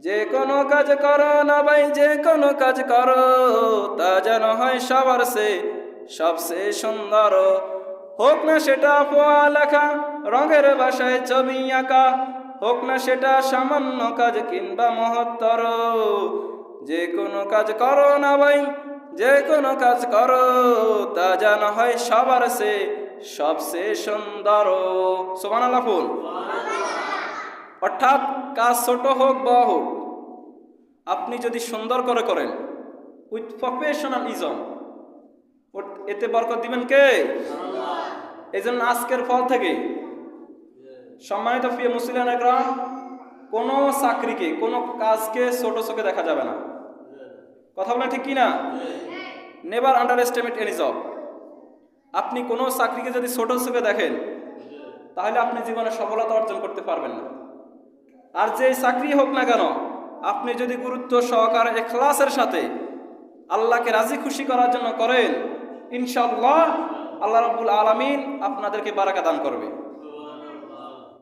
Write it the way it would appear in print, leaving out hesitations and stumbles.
যে কোনো কাজ করো না ভাই, যে কোনো কাজ করো তা যেন হয় সবার সবচেয়ে সুন্দর। হোক না সেটা পড়ালেখা, রঙের ভাষায় ছবি আঁকা, হোক না সেটা সামান্য কাজ কিংবা মহত্তর। যে কোনো কাজ করো না ভাই, যে কোনো কাজ করো তা যেন হয় সবার সবচেয়ে সুন্দর। সুবহানাল্লাহ ফুল। অর্থাৎ কাজ ছোট হোক বড় হোক, আপনি যদি সুন্দর করে করেন উইথ প্রফেশনালিজম, এতে বরকত দিবেন কে? এই জন্য আজকের ফল থেকে সম্মানিত প্রিয় মুসলিম একরাম, কোনো চাকরিকে, কোনো কাজকে ছোট চোখে দেখা যাবে না। কথা বলেন ঠিক কিনা? Never under estimate any job. আপনি কোনো চাকরিকে যদি ছোট চোখে দেখেন তাহলে আপনি জীবনে সফলতা অর্জন করতে পারবেন না। আর যে চাকরি হোক না কেন, আপনি যদি গুরুত্ব সহকারে ইখলাসের সাথে আল্লাহকে রাজি খুশি করার জন্য করেন, ইনশাআল্লাহ আল্লাহ রাব্বুল আলামিন আপনাদেরকে বারাকা দান করবে।